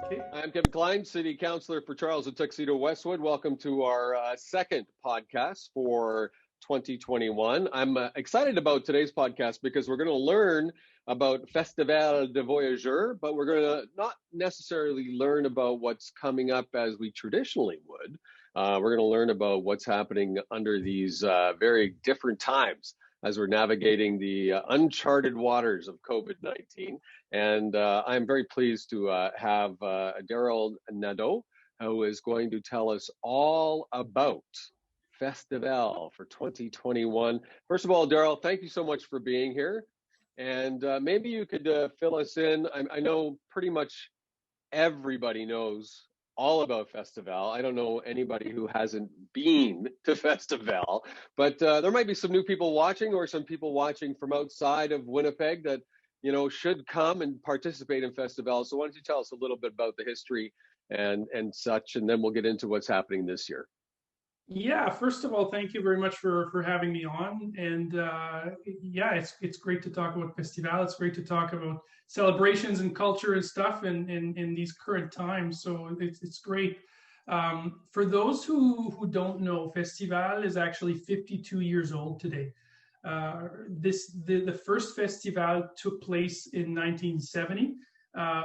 Okay. I'm Kevin Klein, City Councillor for Charles and Tuxedo Westwood. Welcome to our second podcast for 2021. I'm excited about today's podcast because we're going to learn about Festival du Voyageur, but we're going to not necessarily learn about what's coming up as we traditionally would. We're going to learn about what's happening under these very different times as we're navigating the uncharted waters of COVID-19. And I'm very pleased to have Darrel Nadeau, who is going to tell us all about Festival for 2021. First of all, Darrel, thank you so much for being here. And maybe you could fill us in. I know pretty much everybody knows all about Festival. I don't know anybody who hasn't been to Festival, but there might be some new people watching or some people watching from outside of Winnipeg that should come and participate in Festival. So why don't you tell us a little bit about the history and such, and then we'll get into what's happening this year. Yeah, first of all, thank you very much for having me on. And yeah, it's great to talk about Festival. It's great to talk about celebrations and culture and stuff in these current times. So it's great. For those who don't know, Festival is actually 52 years old today. The first festival took place in 1970,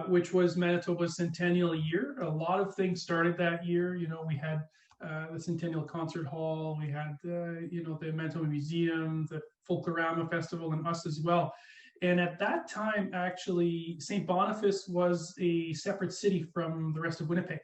which was Manitoba's centennial year. A lot of things started that year. We had the Centennial Concert Hall, we had the Manitoba Museum, the Folklorama Festival, and us as well. And at that time, actually, St. Boniface was a separate city from the rest of Winnipeg.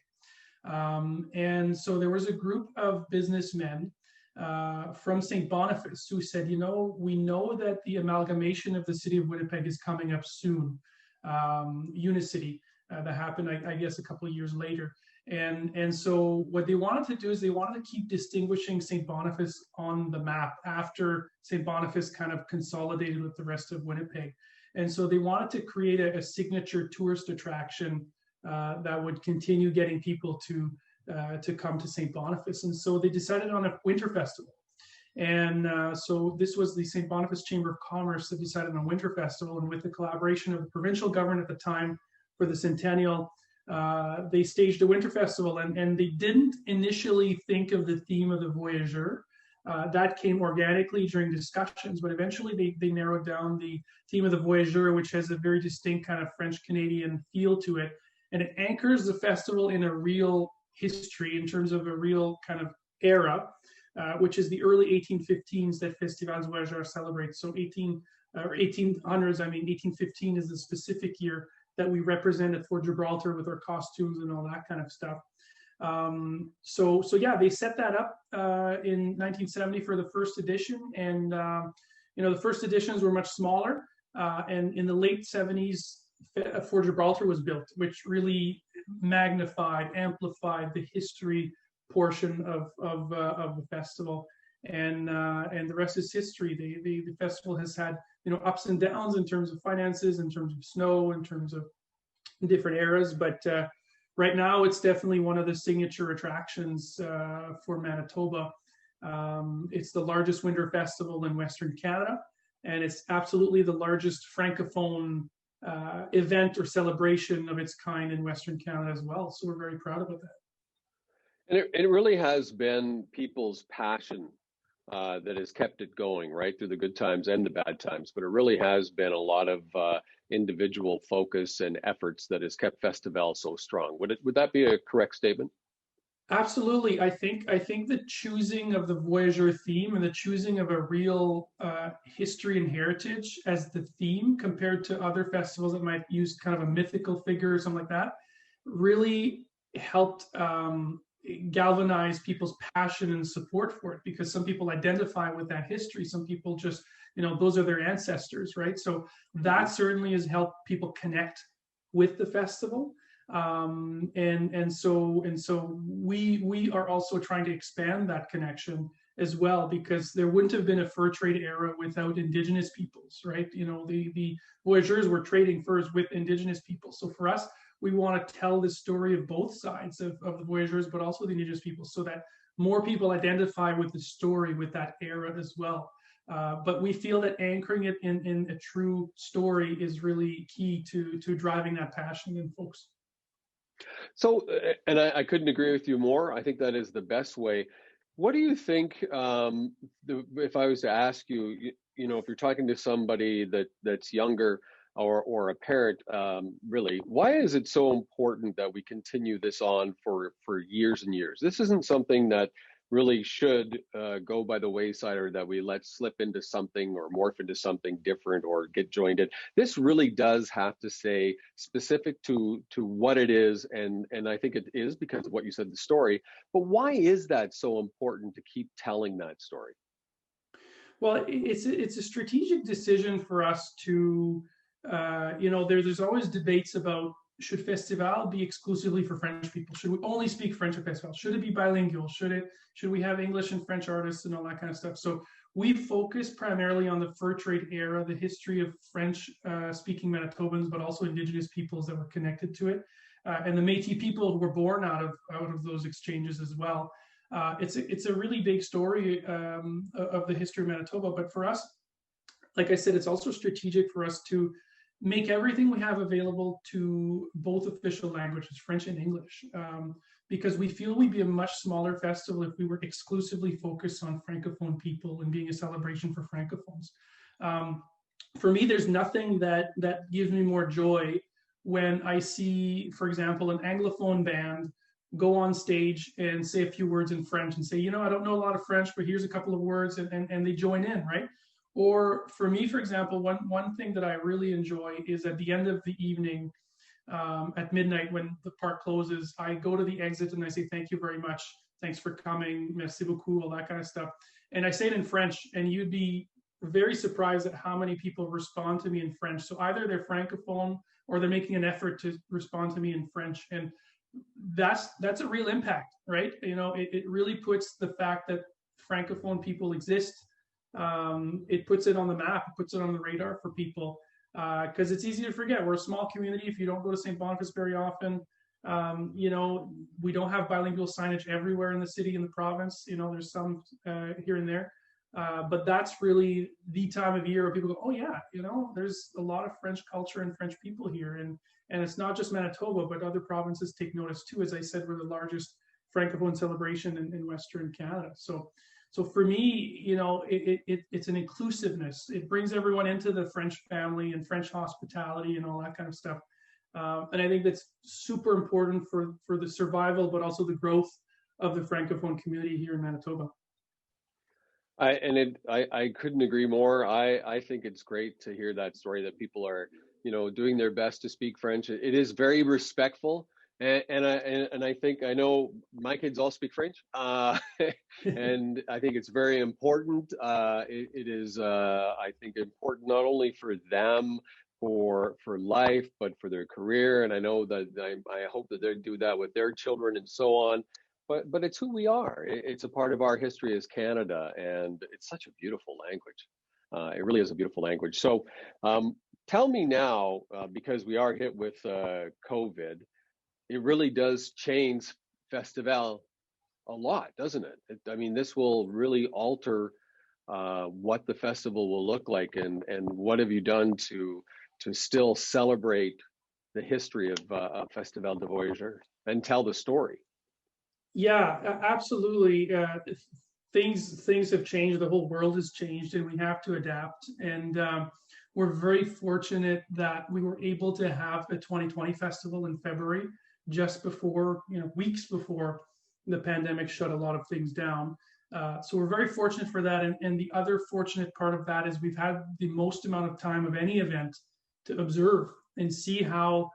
And so there was a group of businessmen from St. Boniface who said, we know that the amalgamation of the city of Winnipeg is coming up soon, Unicity, that happened, I guess, a couple of years later. And so what they wanted to do is they wanted to keep distinguishing St. Boniface on the map after St. Boniface kind of consolidated with the rest of Winnipeg. And so they wanted to create a signature tourist attraction that would continue getting people to come to St. Boniface. And so they decided on a winter festival. And so this was the St. Boniface Chamber of Commerce that decided on a winter festival. And with the collaboration of the provincial government at the time for the centennial, they staged a winter festival. And they didn't initially think of the theme of the Voyageur. That came organically during discussions, but eventually they narrowed down the theme of the Voyageur, which has a very distinct kind of French-Canadian feel to it. And it anchors the festival in a real history in terms of a real kind of era, which is the early 1815s that Festival du Voyageur celebrates. So 1800s, 1815 is the specific year that we represent at Fort Gibraltar with our costumes and all that kind of stuff. So yeah, they set that up in 1970 for the first edition. And, the first editions were much smaller. And in the late 70s, Fort Gibraltar was built, which really magnified, amplified the history portion of the festival, and the rest is history. The festival has had ups and downs in terms of finances, in terms of snow, in terms of different eras, but right now it's definitely one of the signature attractions for Manitoba. It's the largest winter festival in Western Canada, and it's absolutely the largest francophone event or celebration of its kind in Western Canada as well. So we're very proud about that. And it really has been people's passion that has kept it going, right, through the good times and the bad times. But it really has been a lot of individual focus and efforts that has kept Festival so strong. Would that be a correct statement? Absolutely. I think the choosing of the Voyageur theme and the choosing of a real history and heritage as the theme compared to other festivals that might use kind of a mythical figure or something like that really helped galvanize people's passion and support for it, because some people identify with that history. Some people just, those are their ancestors, right? So that certainly has helped people connect with the festival. And so we are also trying to expand that connection as well, because there wouldn't have been a fur trade era without Indigenous peoples, right? The voyageurs were trading furs with Indigenous people. So for us, we want to tell the story of both sides of the voyageurs, but also the Indigenous people, so that more people identify with the story, with that era as well. But we feel that anchoring it in a true story is really key to driving that passion in folks. So, and I couldn't agree with you more. I think that is the best way. What do you think, if I was to ask you, if you're talking to somebody that's younger or a parent, really, why is it so important that we continue this on for years and years? This isn't something that really should go by the wayside, or that we let slip into something or morph into something different or get joined in. This really does have to stay specific to what it is, and I think it is because of what you said, the story. But why is that so important to keep telling that story? Well, it's a strategic decision for us to, there's always debates about, should Festival be exclusively for French people? Should we only speak French at Festival? Should it be bilingual? Should we have English and French artists and all that kind of stuff? So we focus primarily on the fur trade era, the history of French speaking Manitobans, but also Indigenous peoples that were connected to it, and the Métis people who were born out of those exchanges as well. It's a really big story of the history of Manitoba, but for us, like I said, it's also strategic for us to make everything we have available to both official languages, French and English, because we feel we'd be a much smaller festival if we were exclusively focused on Francophone people and being a celebration for Francophones. For me, there's nothing that gives me more joy when I see, for example, an Anglophone band go on stage and say a few words in French and say, I don't know a lot of French, but here's a couple of words, and they join in, right? Or for me, for example, one thing that I really enjoy is at the end of the evening, at midnight when the park closes, I go to the exit and I say, thank you very much. Thanks for coming. Merci beaucoup, all that kind of stuff. And I say it in French, and you'd be very surprised at how many people respond to me in French. So either they're Francophone or they're making an effort to respond to me in French. And that's a real impact, right? It really puts the fact that Francophone people exist, it puts it on the map, it puts it on the radar for people, because it's easy to forget. We're a small community. If you don't go to St. Boniface very often, we don't have bilingual signage everywhere in the city, in the province. There's some here and there, but that's really the time of year where people go, oh yeah, there's a lot of French culture and French people here, and it's not just Manitoba, but other provinces take notice too. As I said, we're the largest Francophone celebration in Western Canada. So for me, it's an inclusiveness. It brings everyone into the French family and French hospitality and all that kind of stuff. And I think that's super important for the survival, but also the growth of the Francophone community here in Manitoba. I couldn't agree more. I think it's great to hear that story, that people are, doing their best to speak French. It is very respectful. And I think, I know my kids all speak French, and I think it's very important. It is, I think, important not only for them, for life, but for their career. And I know that I hope that they do that with their children and so on. But it's who we are. It's a part of our history as Canada, and it's such a beautiful language. It really is a beautiful language. So tell me now, because we are hit with COVID, it really does change Festival a lot, doesn't it? I mean, this will really alter what the festival will look like, and what have you done to still celebrate the history of Festival du Voyageur and tell the story? Yeah, absolutely. Things have changed. The whole world has changed, and we have to adapt. And we're very fortunate that we were able to have a 2020 festival in February, just before, weeks before the pandemic shut a lot of things down. So we're very fortunate for that. And the other fortunate part of that is we've had the most amount of time of any event to observe and see how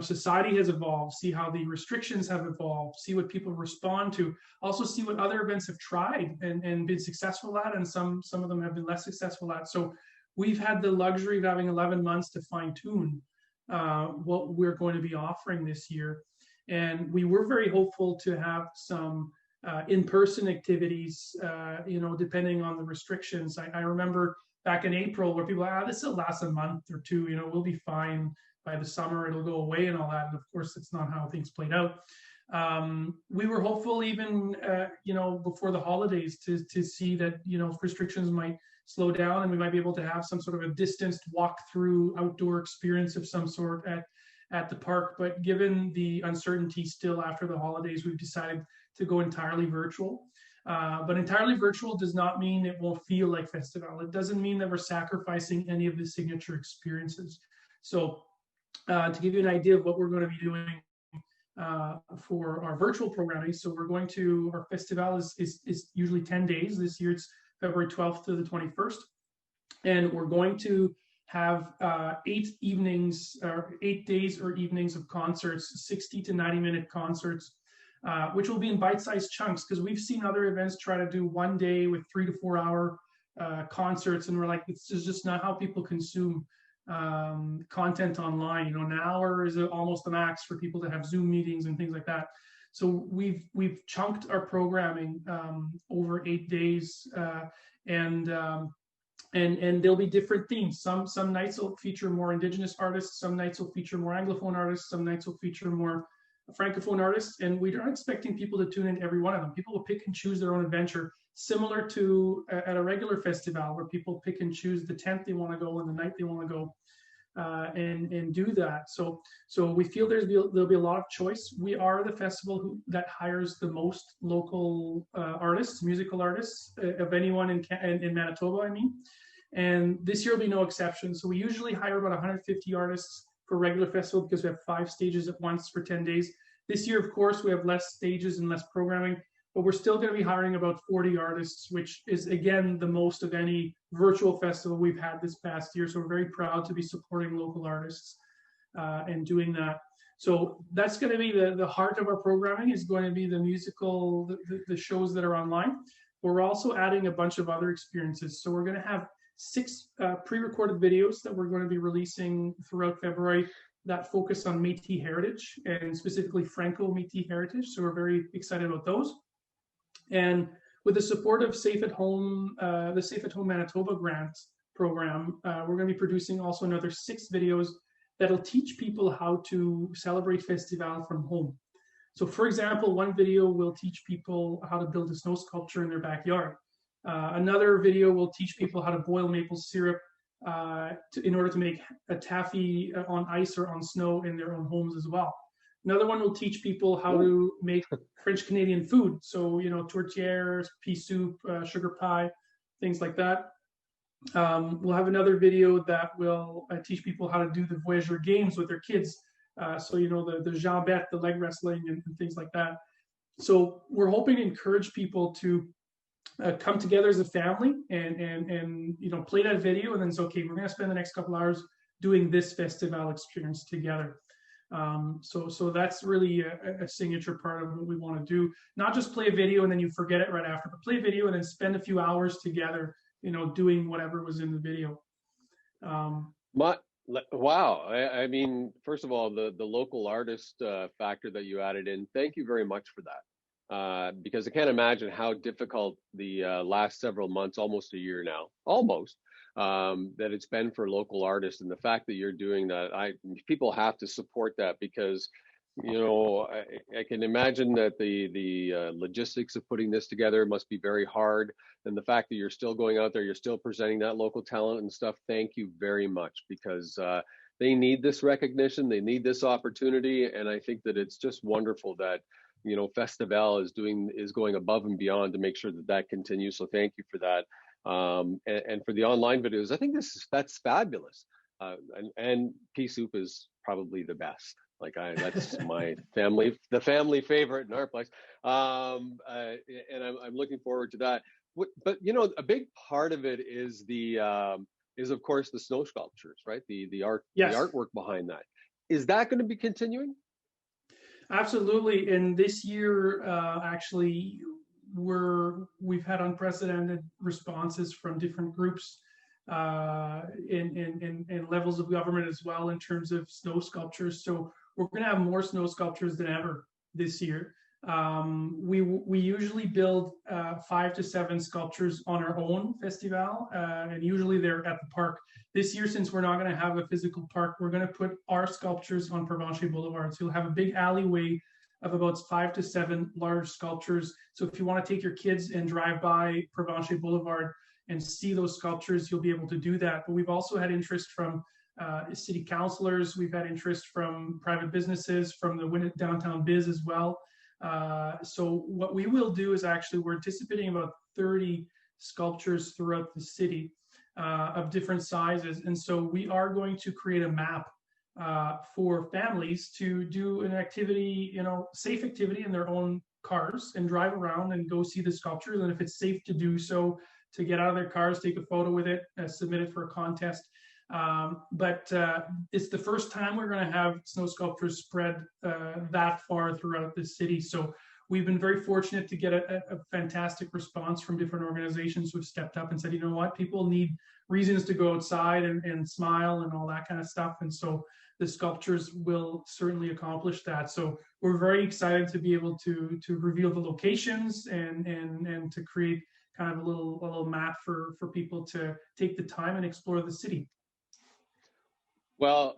society has evolved, see how the restrictions have evolved, see what people respond to, also see what other events have tried and been successful at, and some of them have been less successful at. So we've had the luxury of having 11 months to fine tune what we're going to be offering this year. And we were very hopeful to have some in-person activities, depending on the restrictions. I remember back in April where people are, this will last a month or two, we'll be fine by the summer, it'll go away and all that. And of course, that's not how things played out. We were hopeful even, before the holidays to see that, restrictions might slow down and we might be able to have some sort of a distanced walk-through outdoor experience of some sort at the park. But given the uncertainty still after the holidays, we've decided to go entirely virtual. But entirely virtual does not mean it won't feel like Festival. It doesn't mean that we're sacrificing any of the signature experiences. So to give you an idea of what we're going to be doing for our virtual programming, so our festival is usually 10 days. This year it's February 12th to the 21st. And we're going to have 8 evenings, or 8 days or evenings of concerts, 60 to 90-minute concerts, which will be in bite-sized chunks, because we've seen other events try to do one day with 3 to 4 hour concerts, and we're like, this is just not how people consume content online. You know, an hour is almost the max for people to have Zoom meetings and things like that. So we've chunked our programming over 8 days, and there'll be different themes. Some nights will feature more Indigenous artists, some nights will feature more Anglophone artists, some nights will feature more Francophone artists, and we aren't expecting people to tune in every one of them. People will pick and choose their own adventure, similar to at a regular festival where people pick and choose the tent they want to go and the night they want to go, and do that. So we feel there'll be a lot of choice. We are the festival that hires the most local artists, musical artists, of anyone in Manitoba, I mean. And this year will be no exception. So we usually hire about 150 artists for regular festival because we have 5 stages at once for 10 days. This year, of course, we have less stages and less programming, but we're still going to be hiring about 40 artists, which is, again, the most of any virtual festival we've had this past year. So we're very proud to be supporting local artists and doing that. So that's going to be the heart of our programming, is going to be the musical, the shows that are online. But we're also adding a bunch of other experiences. So we're going to have 6 pre-recorded videos that we're going to be releasing throughout February that focus on Métis heritage, and specifically Franco-Métis heritage. So we're very excited about those. And with the support of Safe at Home, the Safe at Home Manitoba grant program, we're going to be producing also another 6 videos that'll teach people how to celebrate Festival from home. So for example, one video will teach people how to build a snow sculpture in their backyard. Another video will teach people how to boil maple syrup in order to make a taffy on ice or on snow in their own homes as well. Another one will teach people how to make French Canadian food. So, you know, tourtières, pea soup, sugar pie, things like that. We'll have another video that will teach people how to do the Voyageur games with their kids. So, you know, the jambette, the leg wrestling, and things like that. So we're hoping to encourage people to come together as a family and you know, play that video, and then it's okay, we're going to spend the next couple hours doing this festival experience together. So that's really a signature part of what we want to do. Not just play a video and then you forget it right after, but play a video and then spend a few hours together, you know, doing whatever was in the video. Wow. I mean, first of all, the local artist factor that you added in, thank you very much for that. Because I can't imagine how difficult the last several months, almost a year now, that it's been for local artists. And the fact that you're doing that, people have to support that, because, you know, I can imagine that the logistics of putting this together must be very hard. And the fact that you're still going out there, you're still presenting that local talent and stuff, thank you very much, because they need this recognition, they need this opportunity. And I think that it's just wonderful that, you know, Festival is going above and beyond to make sure that continues. So thank you for that. And for the online videos, I think that's fabulous. And pea soup is probably the best. Like that's the family favorite in our place. And I'm looking forward to that. But you know, a big part of it is of course the snow sculptures, right? The art, yes. The artwork behind that. Is that going to be continuing? Absolutely. And this year, actually, we've had unprecedented responses from different groups in levels of government as well, in terms of snow sculptures. So we're going to have more snow sculptures than ever this year. We usually build 5 to 7 sculptures on our own festival, and usually they're at the park. This year, since we're not going to have a physical park, we're going to put our sculptures on Provencher Boulevard. So you'll have a big alleyway of about 5 to 7 large sculptures. So if you want to take your kids and drive by Provencher Boulevard and see those sculptures, you'll be able to do that. But we've also had interest from city councilors. We've had interest from private businesses, from the downtown biz as well. So what we will do is actually, we're anticipating about 30 sculptures throughout the city of different sizes. And so we are going to create a map for families to do an activity, safe activity in their own cars and drive around and go see the sculptures. And if it's safe to do so, to get out of their cars, take a photo with it, submit it for a contest. But it's the first time we're going to have snow sculptures spread that far throughout the city. So we've been very fortunate to get a fantastic response from different organizations who've stepped up and said, you know what, people need reasons to go outside and smile and all that kind of stuff. And so the sculptures will certainly accomplish that. So we're very excited to be able to reveal the locations and to create kind of a little map for people to take the time and explore the city. Well,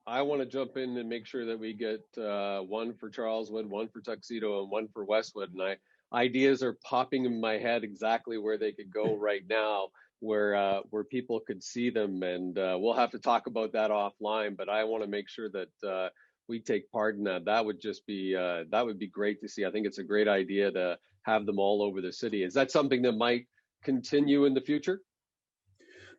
I want to jump in and make sure that we get one for Charleswood, one for Tuxedo, and one for Westwood. And ideas are popping in my head exactly where they could go right now, where people could see them. And we'll have to talk about that offline. But I want to make sure that we take part in that. That would be great to see. I think it's a great idea to have them all over the city. Is that something that might continue in the future?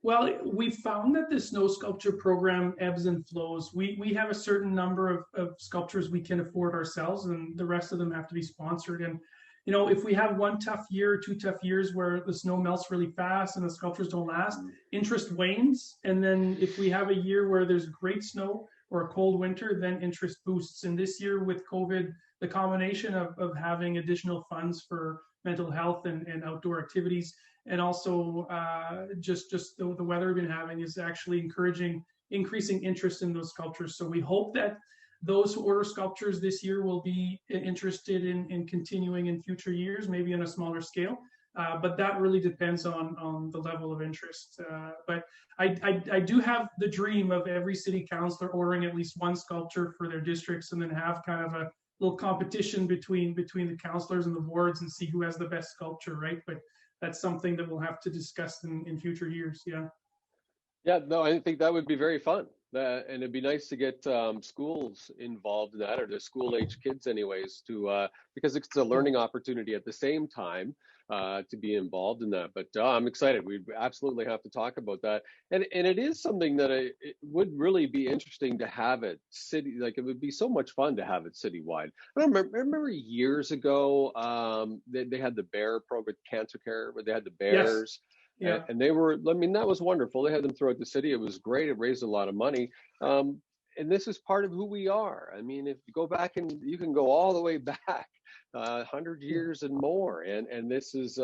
Well, we found that the snow sculpture program ebbs and flows. We have a certain number of sculptures we can afford ourselves, and the rest of them have to be sponsored. And if we have one tough year, 2 tough years where the snow melts really fast and the sculptures don't last, interest wanes. And then if we have a year where there's great snow or a cold winter, then interest boosts. And this year with COVID, the combination of having additional funds for mental health and outdoor activities, and also just the weather we've been having, is actually increasing interest in those sculptures. So we hope that those who order sculptures this year will be interested in continuing in future years, maybe on a smaller scale. But that really depends on the level of interest. But I do have the dream of every city councilor ordering at least one sculpture for their districts, and then have kind of a little competition between the councilors and the wards and see who has the best sculpture, right? But that's something that we'll have to discuss in future years. Yeah, no, I think that would be very fun. And it'd be nice to get schools involved in that, or the school-age kids anyways, because it's a learning opportunity at the same time to be involved in that. But I'm excited. We absolutely have to talk about that. And it is something that it would really be interesting to have it city. Like, it would be so much fun to have it citywide. I remember years ago, they had the bear program, cancer care, where they had the bears. Yes. Yeah. And they were, that was wonderful. They had them throughout the city. It was great. It raised a lot of money. And this is part of who we are. I mean, if you go back, and you can go all the way back 100 years and more. And this is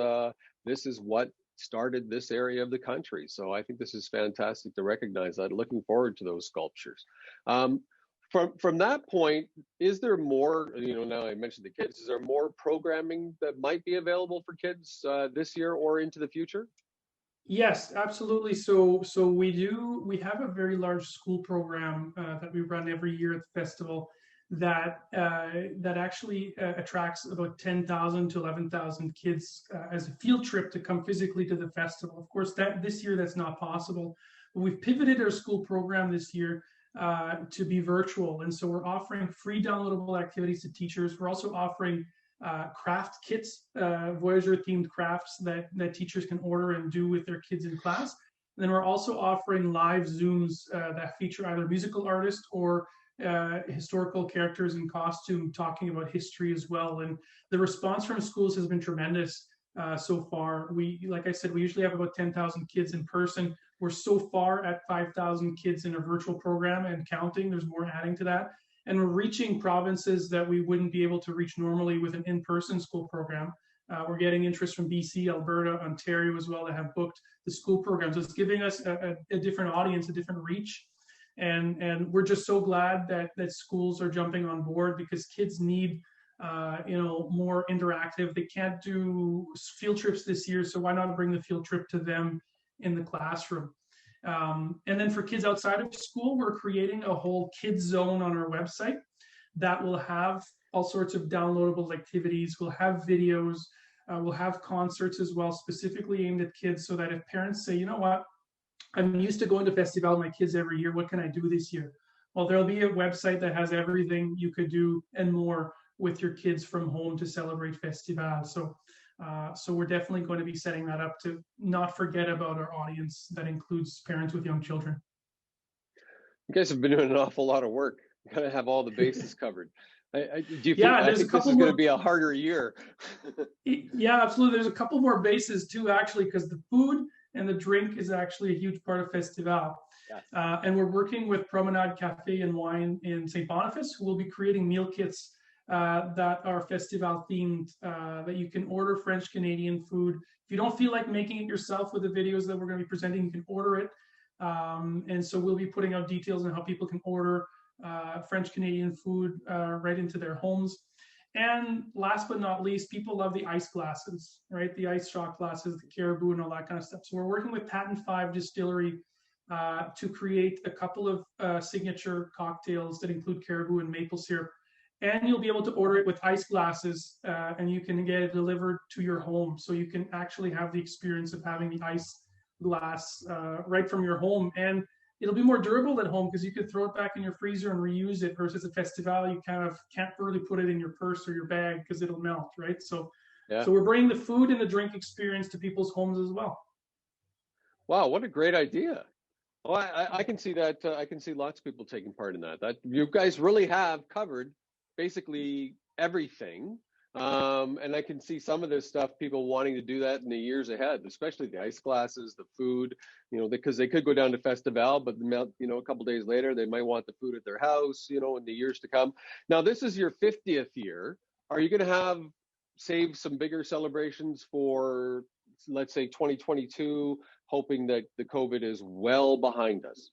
what started this area of the country. So I think this is fantastic to recognize that. Looking forward to those sculptures. From that point, is there more, now I mentioned the kids, is there more programming that might be available for kids this year or into the future? Yes, absolutely. So we have a very large school program that we run every year at the festival that actually attracts about 10,000 to 11,000 kids as a field trip to come physically to the festival. Of course, this year that's not possible. But we've pivoted our school program this year to be virtual, and so we're offering free downloadable activities to teachers. We're also offering craft kits, Voyageur themed crafts that teachers can order and do with their kids in class. And then we're also offering live Zooms that feature either musical artists or historical characters in costume talking about history as well. And the response from schools has been tremendous so far. Like I said, we usually have about 10,000 kids in person. We're so far at 5,000 kids in a virtual program and counting. There's more adding to that. And we're reaching provinces that we wouldn't be able to reach normally with an in-person school program. We're getting interest from BC, Alberta, Ontario as well that have booked the school programs. So it's giving us a different audience, a different reach. And we're just so glad that schools are jumping on board, because kids need more interactive. They can't do field trips this year, so why not bring the field trip to them in the classroom? And then for kids outside of school, we're creating a whole kids zone on our website that will have all sorts of downloadable activities. We'll have videos, we'll have concerts as well, specifically aimed at kids, so that if parents say, you know what, I'm used to going to Festival with my kids every year. What can I do this year? Well, there'll be a website that has everything you could do and more with your kids from home to celebrate Festival. So we're definitely going to be setting that up to not forget about our audience that includes parents with young children. You guys have been doing an awful lot of work. You gotta have all the bases covered. Do you Yeah, I there's a think this couple is going more. to be a harder year. Yeah, absolutely. There's a couple more bases too, actually, because the food and the drink is actually a huge part of Festival. Yes. And we're working with Promenade Cafe and Wine in St. Boniface, who will be creating meal kits that are Festival themed, that you can order French Canadian food. If you don't feel like making it yourself with the videos that we're going to be presenting, you can order it. And so we'll be putting out details on how people can order French Canadian food right into their homes. And last but not least, people love the ice glasses, right? The ice shot glasses, the caribou, and all that kind of stuff. So we're working with Patent 5 Distillery to create a couple of signature cocktails that include caribou and maple syrup. And you'll be able to order it with ice glasses, and you can get it delivered to your home. So you can actually have the experience of having the ice glass right from your home. And it'll be more durable at home because you could throw it back in your freezer and reuse it, versus a Festival, you kind of can't really put it in your purse or your bag because it'll melt, right? So we're bringing the food and the drink experience to people's homes as well. Wow, what a great idea. Oh, I can see that. I can see lots of people taking part in that. That you guys really have covered basically everything. And I can see some of this stuff, people wanting to do that in the years ahead, especially the ice glasses, the food, because they could go down to Festival, but a couple days later, they might want the food at their house, in the years to come. Now, this is your 50th year. Are you going to save some bigger celebrations for, let's say, 2022, hoping that the COVID is well behind us?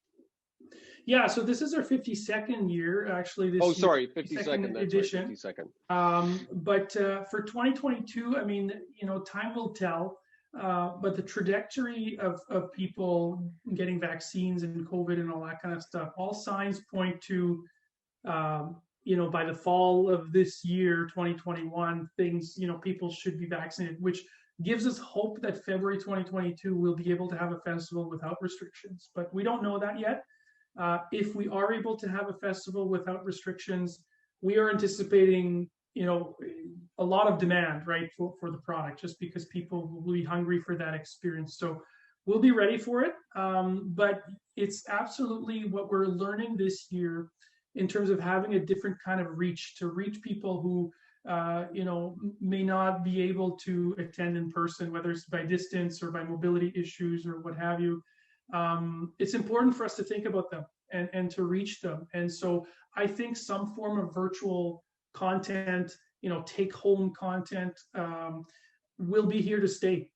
Yeah, so this is our 52nd year, actually. This 52nd edition. Right, 52nd. But for 2022, I mean, time will tell. But the trajectory of people getting vaccines and COVID and all that kind of stuff, all signs point to, by the fall of this year, 2021, people should be vaccinated, which gives us hope that February 2022 we'll be able to have a festival without restrictions. But we don't know that yet. If we are able to have a festival without restrictions, we are anticipating, a lot of demand, right, for the product, just because people will be hungry for that experience. So we'll be ready for it. But it's absolutely what we're learning this year in terms of having a different kind of reach to reach people who, may not be able to attend in person, whether it's by distance or by mobility issues or what have you. It's important for us to think about them and to reach them. And so I think some form of virtual content, take home content, will be here to stay.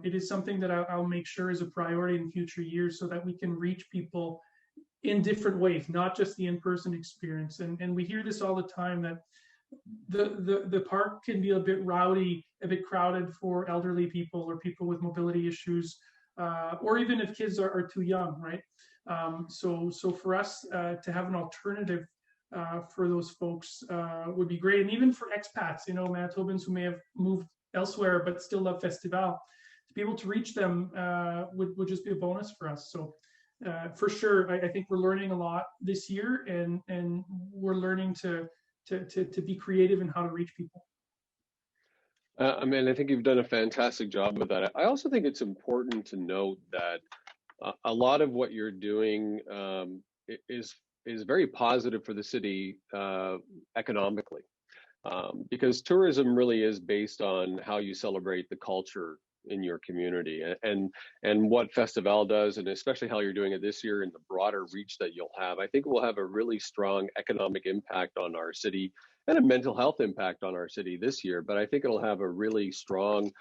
It is something that I'll make sure is a priority in future years so that we can reach people in different ways, not just the in-person experience. And we hear this all the time, that the park can be a bit rowdy, a bit crowded for elderly people or people with mobility issues, or even if kids are too young, right? So for us to have an alternative for those folks would be great. And even for expats, Manitobans who may have moved elsewhere but still love Festival, to be able to reach them would just be a bonus for us. So for sure, I think we're learning a lot this year, and we're learning to be creative in how to reach people. I think you've done a fantastic job with that. I also think it's important to note that a lot of what you're doing is very positive for the city economically, because tourism really is based on how you celebrate the culture in your community, and what Festival does, and especially how you're doing it this year and the broader reach that you'll have. I think it will have a really strong economic impact on our city and a mental health impact on our city this year. But I think it'll have a really strong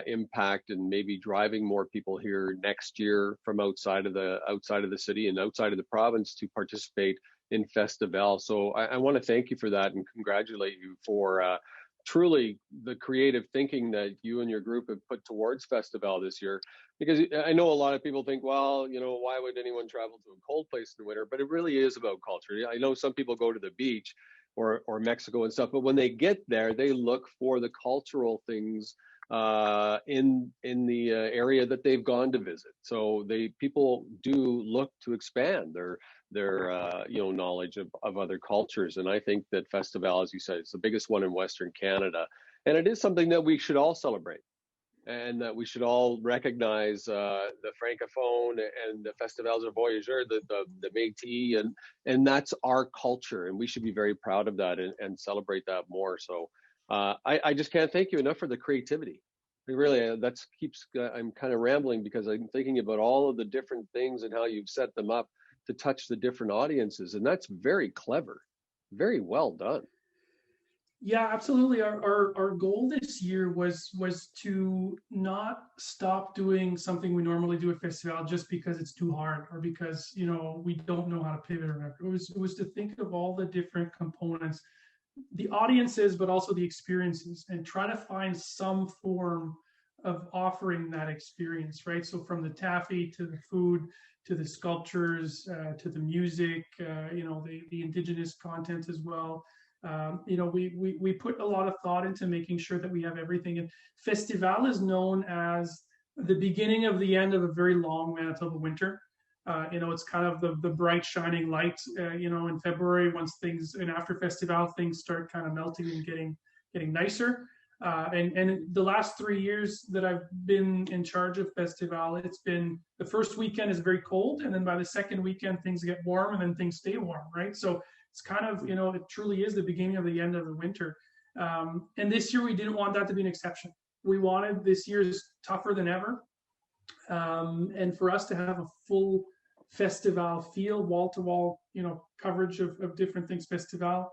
impact, and maybe driving more people here next year from outside of the city and outside of the province to participate in Festival. So I want to thank you for that and congratulate you for truly the creative thinking that you and your group have put towards Festival this year. Because I know a lot of people think, well, why would anyone travel to a cold place in the winter? But it really is about culture. I know some people go to the beach or Mexico and stuff, but when they get there, they look for the cultural things in the area that they've gone to visit. So people do look to expand their knowledge of other cultures. And I think that Festival, as you said, is the biggest one in Western Canada, and it is something that we should all celebrate, and that we should all recognize the Francophone and the Festival du Voyageur, the Métis, and that's our culture, and we should be very proud of that and celebrate that more. So I just can't thank you enough for the creativity. Really, I'm kind of rambling because I'm thinking about all of the different things and how you've set them up to touch the different audiences, and that's very clever, very well done. Yeah, absolutely. Our goal this year was to not stop doing something we normally do at Festival just because it's too hard or because we don't know how to pivot or whatever. It was to think of all the different components, the audiences, but also the experiences, and try to find some form of offering that experience, right? So from the taffy to the food to the sculptures to the music, the indigenous content as well. We put a lot of thought into making sure that we have everything. And Festival is known as the beginning of the end of a very long Manitoba winter. It's kind of the bright shining light, in February, once things, and after Festival, things start kind of melting and getting nicer. And the last 3 years that I've been in charge of Festival, it's been the first weekend is very cold, and then by the second weekend things get warm, and then things stay warm, right? So it's kind of, it truly is the beginning of the end of the winter. And this year we didn't want that to be an exception. We wanted this year's tougher than ever, and for us to have a full Festival feel, wall-to-wall, coverage of different things Festival,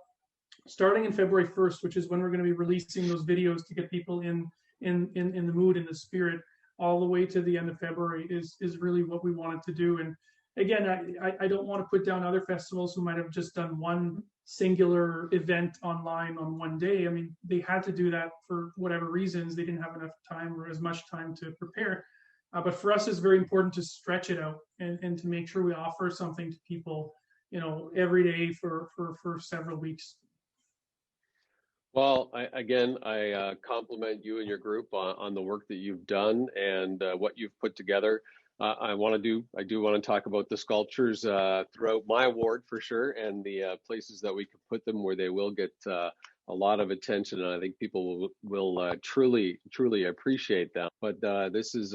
starting in February 1st, which is when we're going to be releasing those videos to get people in the mood, in the spirit, all the way to the end of February is really what we wanted to do. And again, I don't want to put down other festivals who might have just done one singular event online on one day. I mean, they had to do that for whatever reasons. They didn't have enough time or as much time to prepare. But for us, it's very important to stretch it out and to make sure we offer something to people, every day for several weeks. Well, I compliment you and your group on the work that you've done and what you've put together. I do want to talk about the sculptures throughout my ward for sure, and the places that we could put them where they will get a lot of attention, and I think people will truly appreciate them. But this is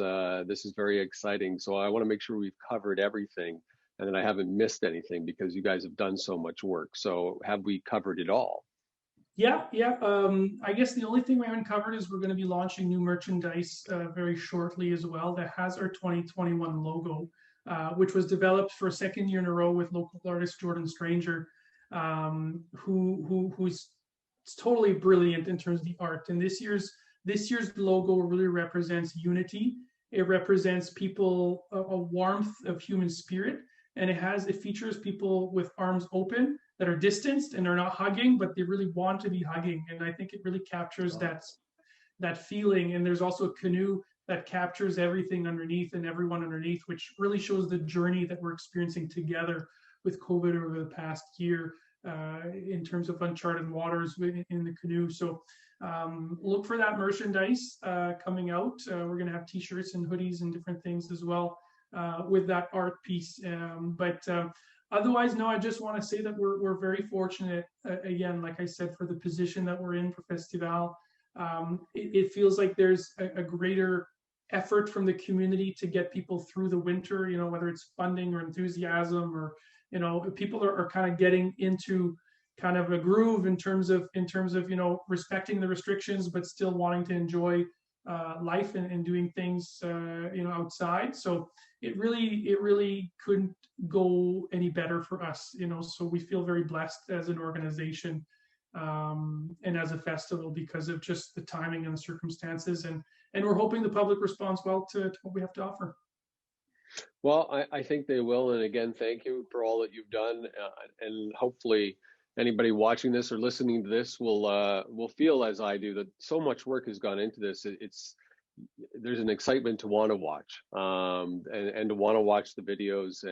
very exciting. So I want to make sure we've covered everything, and that I haven't missed anything because you guys have done so much work. So have we covered it all? Yeah. I guess the only thing we haven't covered is we're going to be launching new merchandise very shortly as well that has our 2021 logo, which was developed for a second year in a row with local artist Jordan Stranger, who's totally brilliant in terms of the art. And this year's logo really represents unity. It represents people, a warmth of human spirit, and it features people with arms open that are distanced and they're not hugging, but they really want to be hugging. And I think it really captures that feeling. And there's also a canoe that captures everything underneath and everyone underneath, which really shows the journey that we're experiencing together with COVID over the past year, in terms of uncharted waters in the canoe. So look for that merchandise coming out. We're going to have t-shirts and hoodies and different things as well with that art piece. Otherwise, no, I just want to say that we're very fortunate, again, like I said, for the position that we're in for Festival. It feels like there's a greater effort from the community to get people through the winter, whether it's funding or enthusiasm, or people are kind of getting into kind of a groove in terms of respecting the restrictions but still wanting to enjoy life and doing things outside. So it really couldn't go any better for us, so we feel very blessed as an organization and as a festival because of just the timing and the circumstances, and we're hoping the public responds well to what we have to offer. Well, I think they will. And again, thank you for all that you've done. And hopefully anybody watching this or listening to this will feel as I do, that so much work has gone into this. There's an excitement to want to watch and to want to watch the videos.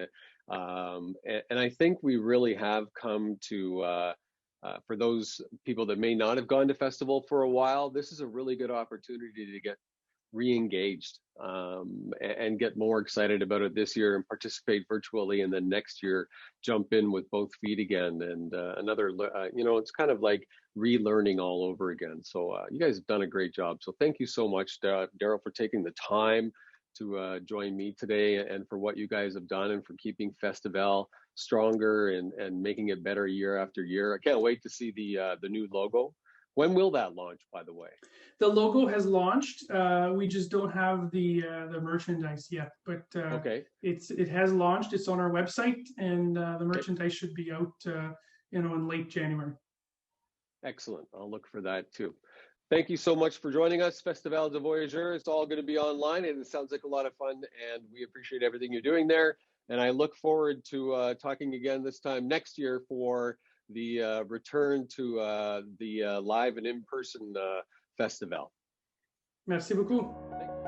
And I think we really have come to for those people that may not have gone to festival for a while, this is a really good opportunity to get re-engaged and get more excited about it this year and participate virtually, and then next year jump in with both feet again. And it's kind of like relearning all over again. So you guys have done a great job. So thank you so much, Darrel, for taking the time to join me today, and for what you guys have done, and for keeping Festival stronger and making it better year after year. I can't wait to see the new logo. When will that launch, by the way? The logo has launched. We just don't have the merchandise yet, but Okay. It has launched. It's on our website, and the merchandise should be out in late January. Excellent. I'll look for that too. Thank you so much for joining us, Festival du Voyageur. It's all going to be online, and it sounds like a lot of fun, and we appreciate everything you're doing there. And I look forward to talking again this time next year for the return to the live and in-person festival. Merci beaucoup.